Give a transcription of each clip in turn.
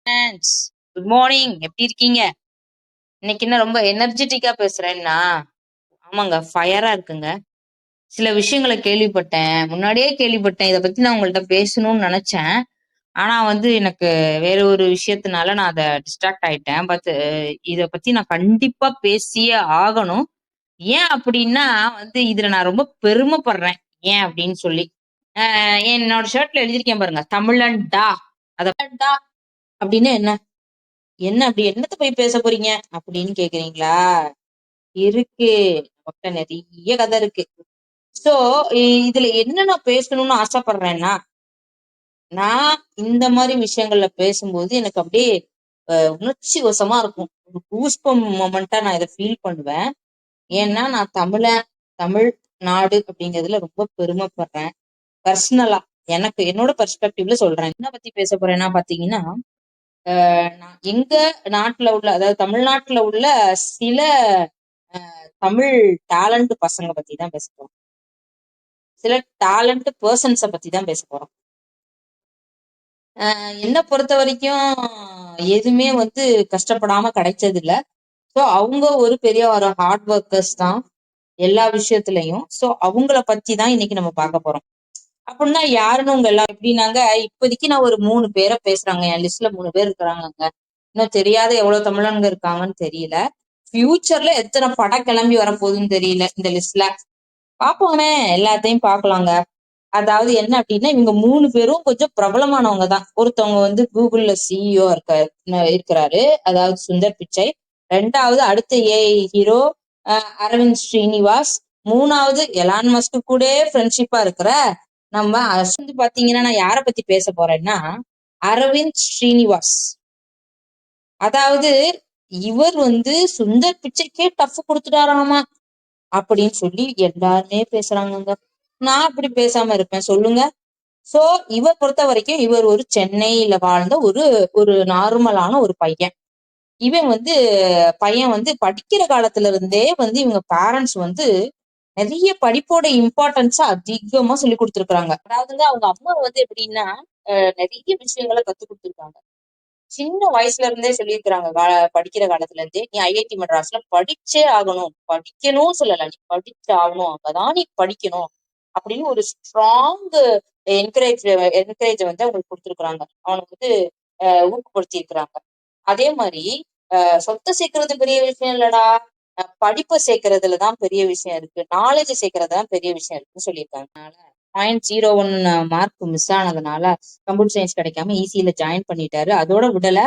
Friends, good morning. எப்படி இருக்கீங்க? இன்னைக்கு என்ன ரொம்ப எனர்ஜெட்டிக்கா பேசுறேன்னா, ஆமாங்க, ஃபயரா இருக்குங்க. சில விஷயங்கள கேள்விப்பட்டேன். முன்னாடியே கேள்விப்பட்டேன். இத பத்தி நான் உங்கள்ட்ட பேசணும்னு நெனச்சேன். ஆனா எனக்கு வேற ஒரு விஷயத்தினால நான் அத டிஸ்ட்ராக்ட் ஆயிட்டேன். இத பத்தி நான் கண்டிப்பா பேசியே ஆகணும். ஏன் அப்படின்னா இதுல நான் ரொம்ப பெருமைப்படுறேன். ஏன் அப்படின்னு சொல்லி. அ என்னோட ஷர்ட்ல எழுதியிருக்கேன் பாருங்க. தமிழன்டா. அத டா அப்படின்னா என்ன? என்ன அப்படி என்னத்த போய் பேச போறீங்க அப்படின்னு கேக்குறீங்களா? இருக்கு. நம்மகிட்ட நிறைய கதை இருக்கு. சோ இதுல என்ன நான் பேசணும்னு ஆசைப்படுறேன்னா, நான் இந்த மாதிரி விஷயங்கள்ல பேசும்போது எனக்கு அப்படியே உணர்ச்சி வசமா இருக்கும். ஒரு கூஸ்பம் மொமெண்டா நான் இதை ஃபீல் பண்ணுவேன். ஏன்னா நான் தமிழ் நாடு அப்படிங்கிறதுல ரொம்ப பெருமைப்படுறேன். பர்சனலா எனக்கு என்னோட பெர்ஸ்பெக்டிவ்ல சொல்றேன். என்ன பத்தி பேச போறேன்னா பாத்தீங்கன்னா, நான் எங்க நாட்டுல உள்ள, அதாவது தமிழ்நாட்டுல உள்ள சில தமிழ் டேலண்ட் பசங்க பத்தி தான் பேச போறோம். சில டேலண்ட் பர்சன்ஸ பத்தி தான் பேச போறோம். என்ன பொறுத்த வரைக்கும் எதுவுமே கஷ்டப்படாம கிடைச்சது இல்ல. ஸோ அவங்க ஒரு பெரிய ஒரு ஹார்ட் ஒர்க்கர்ஸ் தான் எல்லா விஷயத்துலயும். ஸோ அவங்கள பத்தி தான் இன்னைக்கு நம்ம பார்க்க போறோம். அப்படின்னா யாருன்னு உங்க எல்லாம் எப்படின்னாங்க, இப்போதைக்கு நான் ஒரு 3 பேரை பேசுறாங்க. என் லிஸ்ட்ல 3 பேர் இருக்கிறாங்க. இன்னும் தெரியாத எவ்வளவு தமிழங்க இருக்காங்கன்னு தெரியல. ஃபியூச்சர்ல எத்தனை படம் கிளம்பி வரப்போகுதுன்னு தெரியல இந்த லிஸ்ட்ல. பாப்போமே, எல்லாத்தையும் பாக்கலாங்க. அதாவது என்ன அப்படின்னா, இவங்க 3 பேரும் கொஞ்சம் பிரபலமானவங்க தான். ஒருத்தவங்க கூகுள்ல சிஇஓ இருக்கிறாரு, அதாவது சுந்தர் பிச்சை. 2வது அடுத்த ஏஐ ஹீரோ அரவிந்த் ஸ்ரீனிவாஸ். 3வது எலான் மஸ்க் கூட ஃப்ரெண்ட்ஷிப்பா இருக்கிற நம்ம பாத்தீங்கன்னா, நான் யார பத்தி பேச போறேன்னா, அரவிந்த் ஸ்ரீனிவாஸ். அதாவது இவர் சுந்தர் பிச்சைக்கே டஃப் கொடுத்துட்டாராமா அப்படின்னு சொல்லி எல்லாருமே பேசுறாங்கங்க. நான் அப்படி பேசாம இருப்பேன் சொல்லுங்க? சோ இவர் பொறுத்த வரைக்கும் இவர் ஒரு சென்னையில வாழ்ந்த ஒரு ஒரு நார்மலான ஒரு பையன். இவன் பையன் படிக்கிற காலத்துல இருந்தே இவங்க பேரண்ட்ஸ் நிறைய படிப்போட இம்பார்ட்டன்ஸா அதிகமா சொல்லி கொடுத்துருக்காங்க. அதாவதுங்க அவங்க அம்மா எப்படின்னா நிறைய விஷயங்களை கத்து கொடுத்துருக்காங்க. சின்ன வயசுல இருந்தே சொல்லியிருக்கிறாங்க. படிக்கிற காலத்துல இருந்தே நீ ஐஐடி மெட்ராஸ்ல படிச்சே ஆகணும், படிக்கணும்னு சொல்லல, நீ படிச்சு ஆகணும், அங்கதான் நீ படிக்கணும் அப்படின்னு ஒரு ஸ்ட்ராங் என்கரேஜ் அவங்களுக்கு கொடுத்துருக்குறாங்க. அவனுக்கு ஊக்கப்படுத்தி இருக்கிறாங்க. அதே மாதிரி சொத்தை சேர்க்கறது பெரிய விஷயம் இல்லடா, படிப்பை சேர்க்கறதுலதான் பெரிய விஷயம் இருக்கு, நாலேஜ் சேர்க்கறதுதான் பெரிய விஷயம் இருக்குன்னு சொல்லியிருக்காங்க. 0.01 மார்க் மிஸ் ஆனதுனால கம்ப்யூட்டர் சயின்ஸ் கிடைக்காம ஈஸியில ஜாயின் பண்ணிட்டாரு. அதோட விடல,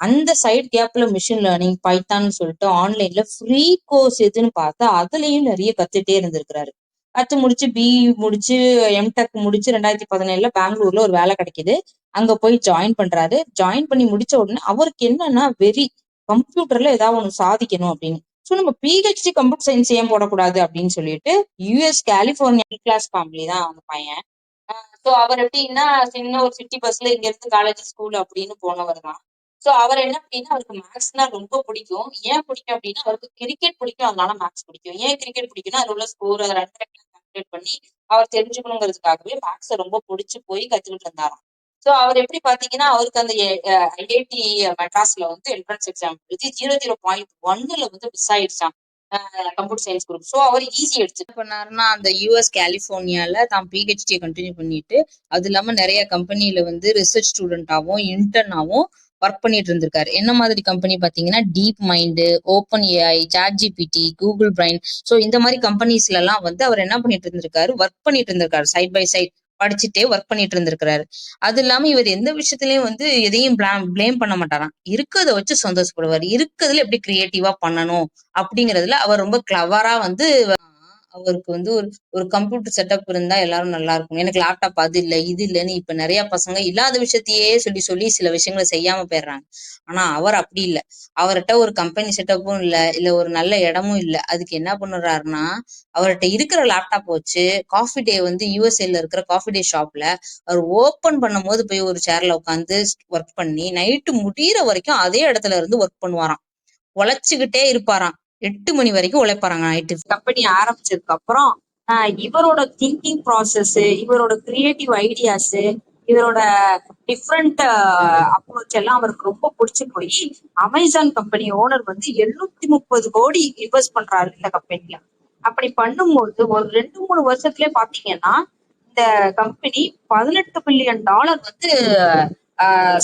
அந்த சைட் கேப்ல மிஷின் லேர்னிங் பைத்தான்னு சொல்லிட்டு ஆன்லைன்ல ஃப்ரீ கோர்ஸ் எதுன்னு பார்த்தா அதுலயும் நிறைய கத்துட்டே இருந்திருக்கிறாரு. கத்து முடிச்சு முடிச்சு எம்டெக் முடிச்சு 2017 பெங்களூர்ல ஒரு வேலை கிடைக்குது. அங்க போய் ஜாயின் பண்றாரு. ஜாயின் பண்ணி முடிச்ச உடனே அவருக்கு என்னன்னா வெறி, கம்ப்யூட்டர்ல ஏதாவது ஒண்ணு சாதிக்கணும் அப்படின்னு. சோ நம்ம பிஹெச்டி கம்ப்யூட்டர் சயின்ஸ் ஏன் போடக்கூடாது அப்படின்னு சொல்லிட்டு US California middle class family தான் அந்த பையன். சோ அவர் எப்படின்னா சின்ன ஒரு சிட்டி பஸ்ல இங்க இருந்து காலேஜ் ஸ்கூல் அப்படின்னு போனவர் தான். சோ அவர் என்ன அப்படின்னா, அவருக்கு மேக்ஸ்னா ரொம்ப பிடிக்கும். ஏன் பிடிக்கும் அப்படின்னா, அவருக்கு கிரிக்கெட் பிடிக்கும், அதனால மேக்ஸ் பிடிக்கும். ஏன் கிரிக்கெட் பிடிக்கும்னா அதுல உள்ள ஸ்கோர் ரன் கால்குலேட் பண்ணி அவர் தெரிஞ்சுக்கணுங்கிறதுக்காகவே மேக்ஸை ரொம்ப பிடிச்சு போய் கத்துக்கிட்டு இருந்தாராம். சோ அவர் எப்படி பாத்தீங்கன்னா, அவருக்கு அந்த ஐஐடி மெட்ராஸ்ல என்ட்ரன்ஸ் எக்ஸாம் எழுதி 0.1ல மிஸ் ஆயிடுச்சான் கம்ப்யூட்டர் சயின்ஸ் குரூப். சோ அவர் ஈஸி எடுத்து பண்ணாருன்னா, அந்த யூஎஸ் கலிபோர்னியால தான் பிஹெச்டி கண்டினியூ பண்ணிட்டு, அது இல்லாம நிறைய கம்பெனில ரிசர்ச் ஸ்டூடெண்டாவும் இன்டர்னாவும் ஒர்க் பண்ணிட்டு இருந்திருக்காரு. என்ன மாதிரி கம்பெனி பாத்தீங்கன்னா, DeepMind, open AI, chat GPT, Google brain. So இந்த மாதிரி கம்பெனிஸ்ல எல்லாம் அவர் என்ன பண்ணிட்டு இருந்திருக்காரு, ஒர்க் பண்ணிட்டு இருந்திருக்காரு. சைட் பை சைட் படிச்சுட்டே ஒர்க் பண்ணிட்டு இருந்திருக்கிறாரு. அது இல்லாம இவர் எந்த விஷயத்திலயும் எதையும் பிளேம் பண்ண மாட்டாராம். இருக்கிறத வச்சு சந்தோஷப்படுவார். இருக்கிறதுல எப்படி கிரியேட்டிவா பண்ணணும் அப்படிங்கறதுல அவர் ரொம்ப கிளவரா அவருக்கு ஒரு ஒரு கம்ப்யூட்டர் செட்டப் இருந்தா எல்லாரும் நல்லா இருக்கும். எனக்கு லேப்டாப் அது இல்ல இது இல்லைன்னு இப்ப நிறைய பசங்க இல்லாத விஷயத்தையே சொல்லி சொல்லி சில விஷயங்களை செய்யாம போயிடுறாங்க. ஆனா அவர் அப்படி இல்ல. அவர்கிட்ட ஒரு கம்பெனி செட்டப்பும் இல்ல ஒரு நல்ல இடமும் இல்ல. அதுக்கு என்ன பண்ணுறாருன்னா, அவர்கிட்ட இருக்கிற லேப்டாப் வச்சு காஃபி டே யூஎஸ்ஏல இருக்கிற காஃபி டே ஷாப்ல அவர் ஓபன் பண்ணும் போது போய் ஒரு சேர்ல உட்காந்து ஒர்க் பண்ணி நைட்டு முடியிற வரைக்கும் அதே இடத்துல இருந்து ஒர்க் பண்ணுவாராம். உழைச்சுக்கிட்டே இருப்பாராம். 8 மணி வரைக்கும் உழைப்பாராங்க நைட்டு. கம்பெனி ஆரம்பிச்சதுக்கு அப்புறம் இவரோட திங்கிங் ப்ராசஸ், இவரோட கிரியேட்டிவ் ஐடியாஸ், இதோட டிஃப்ரெண்ட் அப்ரோச் எல்லாம் அவருக்கு ரொம்ப பிடிச்சி போய் அமேசான் கம்பெனி ஓனர் வந்து 730 கோடி இன்வெஸ்ட் பண்றாரு இந்த கம்பெனில. அப்படி பண்ணும்போது ஒரு 2-3 வருஷத்துலயே பாத்தீங்கன்னா இந்த கம்பெனி $18 பில்லியன் வந்து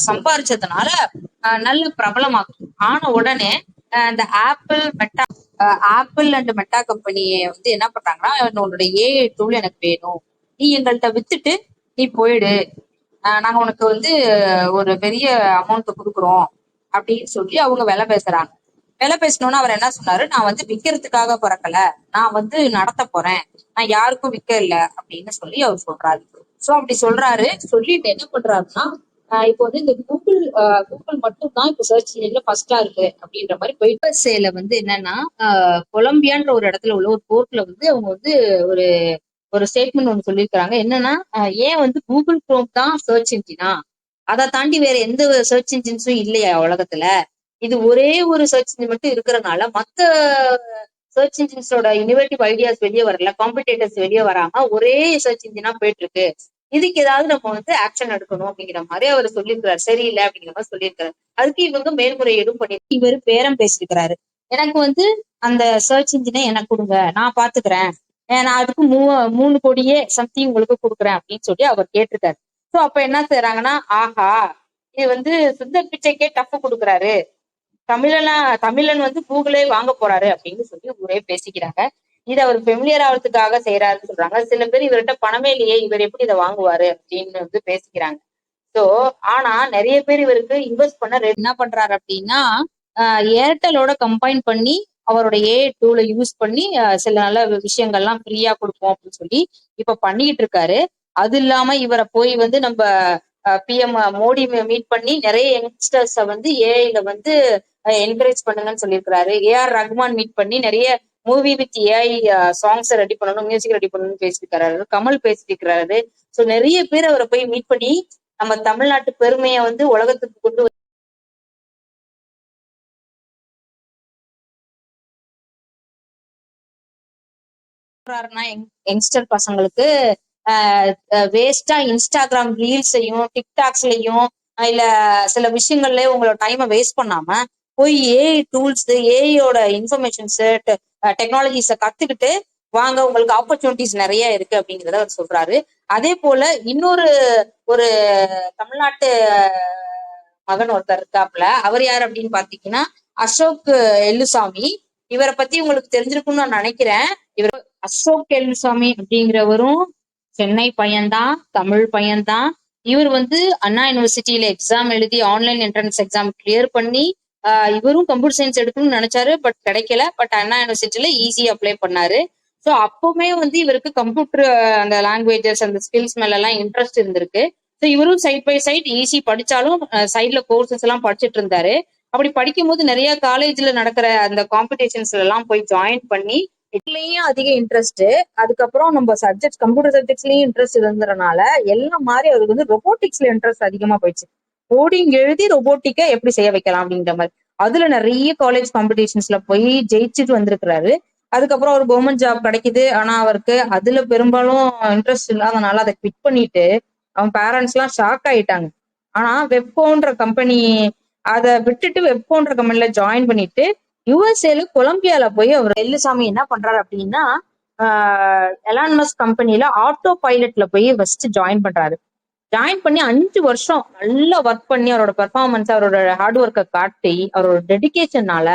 சம்பாரிச்சதுனால நல்ல பிரபலமாகுது. ஆன உடனே இந்த ஆப்பிள் அண்ட் மெட்டா கம்பெனியை வந்து என்ன பண்றாங்கன்னா, உன்னோட ஏஐ டூல் எனக்கு வேணும், நீ எங்கள்கிட்ட வித்துட்டு நீ போயிடு, நாங்க உனக்கு வந்து ஒரு பெரிய அமௌண்ட் கொடுக்குறோம் அப்படின்னு சொல்லி அவங்க விலை பேசுறாங்க. விலை பேசணும்னா அவர் என்ன சொன்னாரு, நான் வந்து விற்கிறதுக்காக பிறக்கல, நான் வந்து நடத்த போறேன், நான் யாருக்கும் விற்க இல்லை அப்படின்னு சொல்லி அவர் சொல்றாரு. சோ அப்படி சொல்றாரு. சொல்லிட்டு என்ன பண்றாருன்னா, இப்போ வந்து இந்த கூகுள் மட்டும் தான் இப்போ சர்ச் இன்ஜின்ல ஃபர்ஸ்டா இருக்கு அப்படின்ற மாதிரி போயிட்டு சேல வந்து என்னன்னா, கொலம்பியான்ற ஒரு இடத்துல உள்ள ஒரு போர்ட்ல வந்து அவங்க வந்து ஒரு ஒரு ஸ்டேட்மெண்ட் ஒன்று சொல்லியிருக்கிறாங்க. என்னன்னா, ஏன் வந்து கூகுள் குரோம் தான் சர்ச் இன்ஜினா, அதை தாண்டி வேற எந்த சர்ச் இன்ஜின்ஸும் இல்லையா உலகத்துல, இது ஒரே ஒரு சர்ச் இன்ஜின் மட்டும் இருக்கிறதுனால மத்த சர்ச் இன்ஜின்ஸோட இனோவேட்டிவ் ஐடியாஸ் வெளியே வரல, காம்படிட்டர்ஸ் வெளியே வராம ஒரே சர்ச் இன்ஜினா போயிட்டு இருக்கு, இதுக்கு ஏதாவது நம்ம வந்து ஆக்ஷன் எடுக்கணும் அப்படிங்கிற மாதிரி அவர் சொல்லியிருக்கிறாரு. சரியில்லை அப்படிங்கிற மாதிரி சொல்லியிருக்காரு. அதுக்கு இவங்க மேல்முறையீடும் பண்ணி இவர் பேரம் பேசியிருக்கிறாரு. எனக்கு வந்து அந்த சர்ச் இன்ஜினை எனக்கு கொடுங்க, நான் பாத்துக்கிறேன், நான் அதுக்கு 3 கோடியே சம்திங் உங்களுக்கு கொடுக்குறேன் அப்படின்னு சொல்லி அவர் கேட்டிருக்காரு. சோ அப்ப என்ன செய்யறாங்கன்னா, ஆஹா, இது வந்து சுந்தர் பிச்சைக்கே டஃப் கொடுக்குறாரு, தமிழன் வந்து கூகுளே வாங்க போறாரு அப்படின்னு சொல்லி ஊரே பேசிக்கிறாங்க. இது அவர் ஃபெமிலியர் ஆகிறதுக்காக செய்யறாருன்னு சொல்றாங்க. சில பேர் இவர்கிட்ட பணமே இல்லையே, இவர் எப்படி இதை வாங்குவாரு அப்படின்னு வந்து பேசிக்கிறாங்க. சோ ஆனா நிறைய பேர் இவருக்கு இன்வெஸ்ட் பண்ண என்ன பண்றாரு அப்படின்னா, ஏர்டெலோட கம்பைன் பண்ணி அவரோட ஏஐ டூலை யூஸ் பண்ணி சில நல்ல விஷயங்கள்லாம் ஃப்ரீயா கொடுப்போம் அப்படின்னு சொல்லி இப்ப பண்ணிட்டு இருக்காரு. அது இல்லாம இவரை போய் வந்து நம்ம பிஎம் மோடி மீட் பண்ணி நிறைய யங்ஸ்டர்ஸ வந்து ஏஐல வந்து என்கரேஜ் பண்ணுங்கன்னு சொல்லியிருக்கிறாரு. ஏஆர் ரஹ்மான் மீட் பண்ணி நிறைய movie with AI songs ready பண்ணணும், மியூசிக் ரெடி பண்ணணும்னு பேசியிருக்கிறாரு. கமல் பேசியிருக்கிறாரு. சோ நிறைய பேர் அவரை போய் மீட் பண்ணி நம்ம தமிழ்நாட்டு பெருமையை வந்து உலகத்துக்கு கொண்டு யங்ஸ்டர் பசங்களுக்கு வேஸ்டா இன்ஸ்டாகிராம் ரீல்ஸையும் டிக்டாக்ஸ்லயும் இல்ல சில விஷயங்கள்லயே உங்களோட டைமை வேஸ்ட் பண்ணாம போய் ஏஐ டூல்ஸ், ஏஐயோட இன்ஃபர்மேஷன்ஸ், டெக்னாலஜிஸ கத்துக்கிட்டு வாங்க, உங்களுக்கு ஆப்பர்ச்சுனிட்டிஸ் நிறைய இருக்கு அப்படிங்கிறத அவர் சொல்றாரு. அதே போல இன்னொரு ஒரு தமிழ்நாட்டு மகன் ஒருத்தர் இருக்காப்புல. அவர் யாரு அப்படின்னு பாத்தீங்கன்னா அசோக் எல்லுசாமி. இவரை பத்தி உங்களுக்கு தெரிஞ்சிருக்கும்னு நான் நினைக்கிறேன். இவர் அசோக் எல்லுசாமி அப்படிங்கிறவரும் சென்னை பையன்தான், தமிழ் பையன்தான். இவர் வந்து அண்ணா யூனிவர்சிட்டியில எக்ஸாம் எழுதி ஆன்லைன் என்ட்ரன்ஸ் எக்ஸாம் கிளியர் பண்ணி இவரும் கம்ப்யூட்டர் சயின்ஸ் எடுக்கணும்னு நினைச்சாரு, பட் கிடைக்கல. பட் அண்ணா யூனிவர்சிட்டியில ஈஸியா அப்ளை பண்ணாரு. ஸோ அப்பவுமே வந்து இவருக்கு கம்ப்யூட்டர் அந்த லாங்குவேஜஸ் அந்த ஸ்கில்ஸ் மேல எல்லாம் இன்ட்ரெஸ்ட் இருந்திருக்கு. ஸோ இவரும் சைட் பை சைட் ஈஸி படிச்சாலும் சைட்ல கோர்சஸ் எல்லாம் படிச்சுட்டு இருந்தாரு. அப்படி படிக்கும் போது நிறைய காலேஜ்ல நடக்கிற அந்த காம்படிஷன்ஸ்ல எல்லாம் போய் ஜாயின் பண்ணி இதுலயும் அதிக இன்ட்ரெஸ்ட். அதுக்கப்புறம் நம்ம சப்ஜெக்ட் கம்ப்யூட்டர் சப்ஜெக்ட்ஸ்லயும் இன்ட்ரெஸ்ட் இருந்ததுனால எல்லாம் மாதிரி அவருக்கு வந்து ரொபோட்டிக்ஸ்ல இன்ட்ரெஸ்ட் அதிகமா போயிடுச்சு. கோடிங் எழுதி ரொபோட்டிக்கை எப்படி செய்ய வைக்கலாம் அப்படிங்கிற மாதிரி அதுல நிறைய காலேஜ் காம்படிஷன்ஸ்ல போய் ஜெயிச்சுட்டு வந்திருக்கிறாரு. அதுக்கப்புறம் ஒரு கவர்மெண்ட் ஜாப் கிடைக்குது. ஆனா அவருக்கு அதுல பெரும்பாலும் இன்ட்ரெஸ்ட் இல்லாதனால அதை குவிட் பண்ணிட்டு அவன் பேரண்ட்ஸ் எல்லாம் ஷாக் ஆயிட்டாங்க. ஆனா வெப்கோன்ற கம்பெனி அதை விட்டுட்டு வெப்கோன்ற கம்பெனில ஜாயின் பண்ணிட்டு யுஎஸ்ஏல கொலம்பியால போய் அவர் எல்லுசாமி என்ன பண்றாரு அப்படின்னா, எலான் மஸ்க் கம்பெனில ஆட்டோ பைலட்ல போய் ஃபர்ஸ்ட் ஜாயின் பண்றாரு. ஜாயின் பண்ணி 5 வருஷம் நல்லா ஒர்க் பண்ணி அவரோட பெர்ஃபார்மன்ஸ், அவரோட ஹார்ட் ஒர்க்கை காட்டி அவரோட டெடிகேஷனால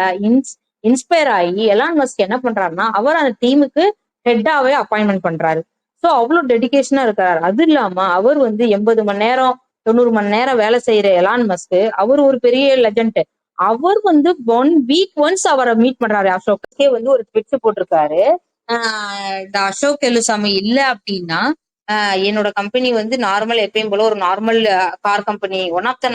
இன்ஸ்பயர் ஆகி எலான் மஸ்க் என்ன பண்றாருன்னா அவர் அந்த டீமுக்கு ஹெட்டாவே அப்பாயின்மெண்ட் பண்றாரு. ஸோ அவ்வளவு டெடிகேஷனா இருக்கிறாரு. அது இல்லாம அவர் வந்து 80 மணி நேரம் 90 மணி நேரம் வேலை செய்யற எலான் மஸ்க் அவர் ஒரு பெரிய லெஜண்ட். அவர் வந்து 1 வீக் ஒன்ஸ் அவரை மீட் பண்றாரு. அசோக்கே வந்து ஒரு ட்விட் போட்டிருக்காரு, இந்த அசோக் எல்லுசாமி இல்ல அப்படின்னா என்னோட கம்பெனி வந்து நார்மல் எப்பயும் போல ஒரு normal car company, one of the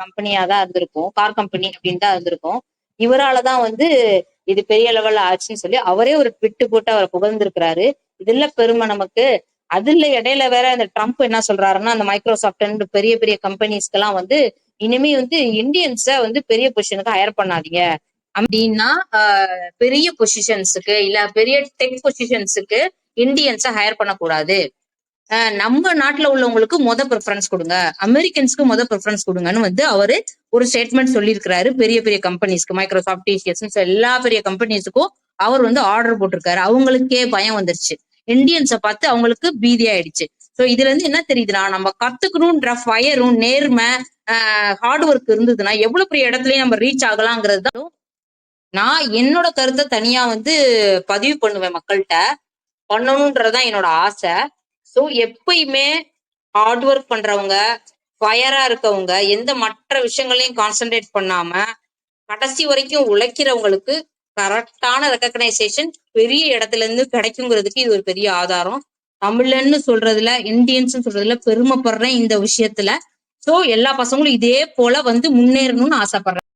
கம்பெனியா தான் இருந்திருக்கும், கார் கம்பெனி அப்படின்னு தான் இருந்திருக்கும். இவராலதான் வந்து இது பெரிய லெவல்ல ஆச்சுன்னு சொல்லி அவரே ஒரு ட்விட்டு போட்டு அவரை புகழ்ந்திருக்கிறாரு. இதுல பெருமை நமக்கு. அதுல இடையில வேற இந்த ட்ரம்ப் என்ன சொல்றாருன்னா, அந்த மைக்ரோசாஃப்ட் பெரிய பெரிய கம்பெனிஸ்க்கு எல்லாம் வந்து இனிமே வந்து இந்தியன்ஸ வந்து பெரிய பொசிஷனுக்கு ஹையர் பண்ணாதீங்க அப்படின்னா, பெரிய பொசிஷன்ஸுக்கு இல்ல பெரிய டெக் பொசிஷன்ஸுக்கு இந்தியன்ஸை ஹையர் பண்ணக்கூடாது, நம்ம நாட்டுல உள்ளவங்களுக்கு ப்ரிஃபரன்ஸ் கொடுங்க, அமெரிக்கன்ஸ்க்கு ப்ரிஃபரன்ஸ் கொடுங்கன்னு வந்து அவரு ஒரு ஸ்டேட்மெண்ட் சொல்லியிருக்கிறாரு. பெரிய பெரிய கம்பெனிஸ்க்கு, மைக்ரோசாஃப்ட், டிசிஎஸ் எல்லா பெரிய கம்பெனிஸுக்கும் அவர் வந்து ஆர்டர் போட்டிருக்காரு. அவங்களுக்கே பயம் வந்துருச்சு, இந்தியன்ஸை பார்த்து அவங்களுக்கு பீதி ஆயிடுச்சு. சோ இதுல இருந்து என்ன தெரியுதுன்னா, நம்ம கத்துக்கணும்ன்ற ஃபயரும் நேர்மை ஹார்ட் ஒர்க் இருந்ததுன்னா எவ்வளவு பெரிய இடத்துலயும் நம்ம ரீச் ஆகலாங்கிறது தான் நான் என்னோட கருத்தை தனியா வந்து பதிவு பண்ணுவேன், மக்கள்கிட்ட பண்ணணும்ன்றதுதான் என்னோட ஆசை. சோ எப்பயுமே ஹார்ட் ஒர்க் பண்றவங்க, ஃபயரா இருக்கவங்க, எந்த மற்ற விஷயங்களையும் கான்சென்ட்ரேட் பண்ணாம கடைசி வரைக்கும் உழைக்கிறவங்களுக்கு கரெக்டான ரெகக்னைசேஷன் பெரிய இடத்துல இருந்து கிடைக்குங்கிறதுக்கு இது ஒரு பெரிய ஆதாரம். தமிழன்னு சொல்றதுல, இந்தியன்ஸ் சொல்றதுல பெருமைப்படுறேன் இந்த விஷயத்துல. சோ எல்லா பசங்களும் இதே போல வந்து முன்னேறணும்னு ஆசைப்படுறேன்.